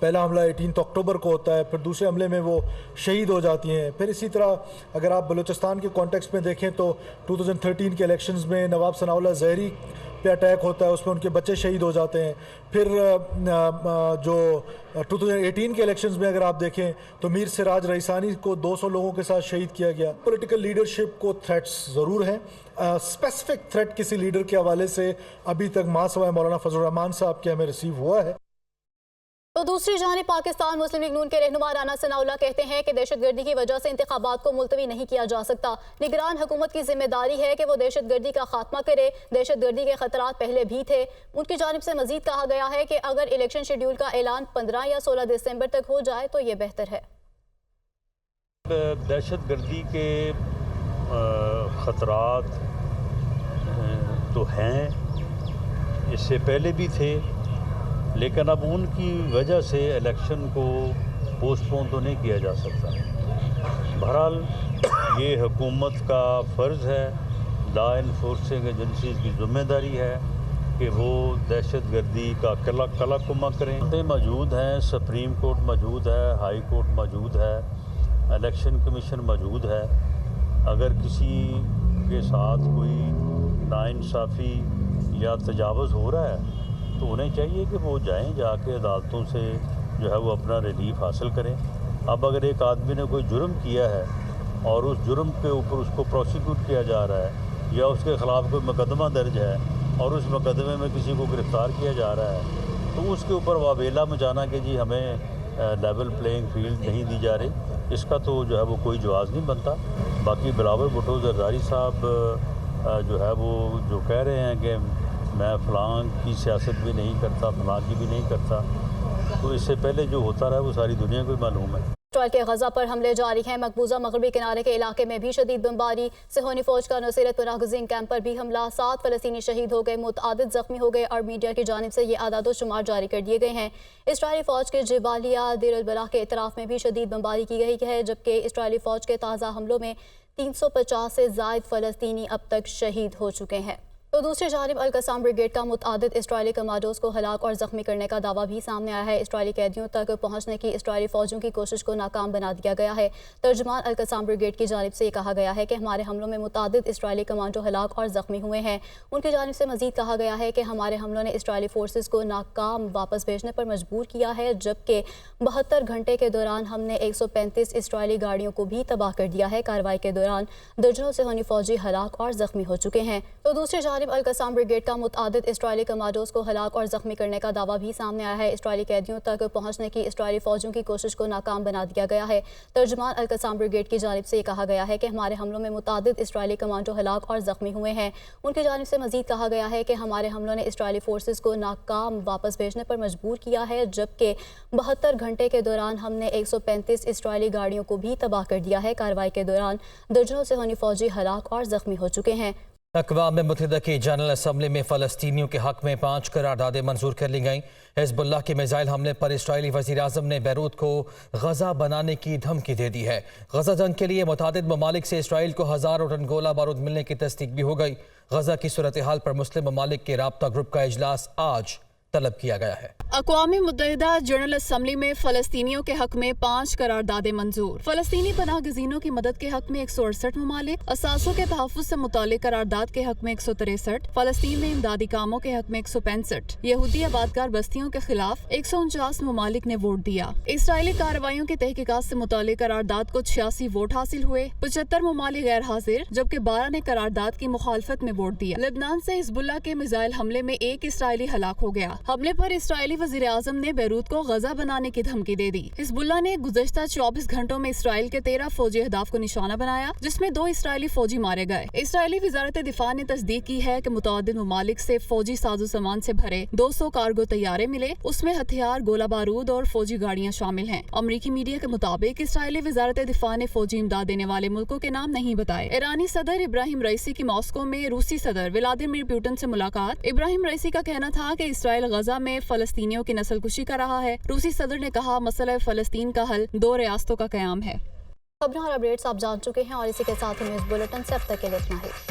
پہلا حملہ 18 اکتوبر کو ہوتا ہے، پھر دوسرے حملے میں وہ شہید ہو جاتی ہیں. پھر اسی طرح اگر آپ بلوچستان کے کانٹیکسٹ میں دیکھیں تو 2013 کے الیکشنز میں نواب ثناء اللہ زہری پہ اٹیک ہوتا ہے، اس میں ان کے بچے شہید ہو جاتے ہیں. پھر جو 2018 کے الیکشنز میں اگر آپ دیکھیں تو میر سراج رئیسانی کو 200 لوگوں کے ساتھ شہید کیا گیا. پولیٹیکل لیڈرشپ کو تھریٹس ضرور ہیں. اسپیسیفک تھریٹ کسی لیڈر کے حوالے سے ابھی تک ماں سوائے مولانا فضل الرحمان صاحب کے ہمیں ریسیو ہوا ہے. تو دوسری جانب پاکستان مسلم لیگ نون کے رہنما رانا ثناء اللہ کہتے ہیں کہ دہشت گردی کی وجہ سے انتخابات کو ملتوی نہیں کیا جا سکتا. نگران حکومت کی ذمہ داری ہے کہ وہ دہشت گردی کا خاتمہ کرے. دہشت گردی کے خطرات پہلے بھی تھے. ان کی جانب سے مزید کہا گیا ہے کہ اگر الیکشن شیڈیول کا اعلان 15 یا 16 دسمبر تک ہو جائے تو یہ بہتر ہے. دہشت گردی کے خطرات تو ہیں، اس سے پہلے بھی تھے، لیکن اب ان کی وجہ سے الیکشن کو پوسٹ پون تو نہیں کیا جا سکتا. بہرحال یہ حکومت کا فرض ہے، لا انفورسنگ ایجنسیز کی ذمہ داری ہے کہ وہ دہشت گردی کا کلا کما کریں. موجود ہیں، سپریم کورٹ موجود ہے، ہائی کورٹ موجود ہے، الیکشن کمیشن موجود ہے. اگر کسی کے ساتھ کوئی ناانصافی یا تجاوز ہو رہا ہے تو انہیں چاہیے کہ وہ جائیں، جا کے عدالتوں سے جو ہے وہ اپنا ریلیف حاصل کریں. اب اگر ایک آدمی نے کوئی جرم کیا ہے اور اس جرم کے اوپر اس کو پروسیکیوٹ کیا جا رہا ہے یا اس کے خلاف کوئی مقدمہ درج ہے اور اس مقدمے میں کسی کو گرفتار کیا جا رہا ہے تو اس کے اوپر واویلا مچانا کہ جی ہمیں لیول پلینگ فیلڈ نہیں دی جا رہی، اس کا تو جو ہے وہ کوئی جواز نہیں بنتا. باقی بلاول بھٹو زرداری صاحب جو ہے وہ جو کہہ رہے ہیں کہ میں فلاں کی سیاست بھی نہیں کرتا، فلاں کی بھی نہیں کرتا، تو اس سے پہلے جو ہوتا رہا وہ ساری دنیا کو معلوم ہے. اسرائیل کے غزہ پر حملے جاری ہیں. مقبوضہ مغربی کنارے کے علاقے میں بھی شدید بمباری. صہیونی فوج کا نصیرت پناہ گزین کیمپ پر بھی حملہ. 7 فلسطینی شہید ہو گئے، متعدد زخمی ہو گئے اور میڈیا کی جانب سے یہ اعداد و شمار جاری کر دیے گئے ہیں. اسرائیلی فوج کے جبالیہ دیر البلاح کے اطراف میں بھی شدید بمباری کی گئی ہے، جبکہ اسرائیلی فوج کے تازہ حملوں میں 350 سے زائد فلسطینی اب تک شہید ہو چکے ہیں. تو دوسری جانب القسام بریگیڈ کا متعدد اسرائیلی کمانڈوز کو ہلاک اور زخمی کرنے کا دعویٰ بھی سامنے آیا ہے. اسرائیلی قیدیوں تک پہنچنے کی اسرائیلی فوجوں کی کوشش کو ناکام بنا دیا گیا ہے. ترجمان القسام بریگیڈ کی جانب سے یہ کہا گیا ہے کہ ہمارے حملوں میں متعدد اسرائیلی کمانڈو ہلاک اور زخمی ہوئے ہیں. ان کی جانب سے مزید کہا گیا ہے کہ ہمارے حملوں نے اسرائیلی فورسز کو ناکام واپس بھیجنے پر مجبور کیا ہے، جبکہ 72 گھنٹے کے دوران ہم نے 135 اسرائیلی گاڑیوں کو بھی تباہ کر دیا ہے. کارروائی کے دوران درجنوں صہیونی فوجی ہلاک اور زخمی ہو چکے ہیں. تو دوسری جانب القسام بریگیڈ کا متعدد اسرائیلی کمانڈوز کو ہلاک اور زخمی کرنے کا دعویٰ بھی سامنے آیا ہے. اسرائیلی قیدیوں تک پہنچنے کی اسرائیلی فوجوں کی کوشش کو ناکام بنا دیا گیا ہے. ترجمان القسام بریگیڈ کی جانب سے یہ کہا گیا ہے کہ ہمارے حملوں میں متعدد اسرائیلی کمانڈو ہلاک اور زخمی ہوئے ہیں. ان کی جانب سے مزید کہا گیا ہے کہ ہمارے حملوں نے اسرائیلی فورسز کو ناکام واپس بھیجنے پر مجبور کیا ہے، جبکہ 72 گھنٹے کے دوران ہم نے 135 اسرائیلی گاڑیوں کو بھی تباہ کر دیا ہے. کارروائی کے دوران درجنوں صہیونی فوجی ہلاک اور زخمی ہو چکے ہیں. اقوام متحدہ کی جنرل اسمبلی میں فلسطینیوں کے حق میں 5 قراردادیں منظور کر لی گئیں. حزب اللہ کے میزائل حملے پر اسرائیلی وزیر اعظم نے بیروت کو غزہ بنانے کی دھمکی دے دی ہے. غزہ جنگ کے لیے متعدد ممالک سے اسرائیل کو 1000 ٹن گولہ بارود ملنے کی تصدیق بھی ہو گئی. غزہ کی صورتحال پر مسلم ممالک کے رابطہ گروپ کا اجلاس آج طلب کیا گیا ہے. اقوام متحدہ جنرل اسمبلی میں فلسطینیوں کے حق میں 5 قراردادیں منظور. فلسطینی پناہ گزینوں کی مدد کے حق میں 168 ممالک، اثاثوں کے تحفظ سے متعلق قرارداد کے حق میں 163، فلسطین میں امدادی کاموں کے حق میں 165، یہودی آبادکار بستیوں کے خلاف 149 ممالک نے ووٹ دیا. اسرائیلی کارروائیوں کی تحقیقات سے متعلق قرارداد کو 86 ووٹ حاصل ہوئے. 75 ممالک غیر حاضر، جبکہ 12 نے قرارداد کی مخالفت میں ووٹ دیا. لبنان سے حزب اللہ کے میزائل حملے میں 1 اسرائیلی ہلاک ہو گیا. حملے پر اسرائیلی وزیر اعظم نے بیروت کو غزہ بنانے کی دھمکی دے دی. حزب اللہ نے گزشتہ 24 گھنٹوں میں اسرائیل کے 13 فوجی اہداف کو نشانہ بنایا، جس میں 2 اسرائیلی فوجی مارے گئے. اسرائیلی وزارت دفاع نے تصدیق کی ہے کہ متعدد ممالک سے فوجی ساز و سامان سے بھرے 200 کارگو طیارے ملے. اس میں ہتھیار، گولہ بارود اور فوجی گاڑیاں شامل ہیں. امریکی میڈیا کے مطابق اسرائیلی وزارت دفاع نے فوجی امداد دینے والے ملکوں کے نام نہیں بتائے. ایرانی صدر ابراہیم رئیسی کی ماسکو میں روسی صدر ولادیمیر پوٹن سے ملاقات. ابراہیم رئیسی کا کہنا تھا کہ اسرائیل غزہ میں فلسطینیوں کی نسل کشی کر رہا ہے. روسی صدر نے کہا مسئلہ فلسطین کا حل 2 ریاستوں کا قیام ہے. خبریں اور اپڈیٹس آپ جان چکے ہیں اور اسی کے ساتھ نیوز بلیٹن سے اب تک کے لیے اتنا ہی.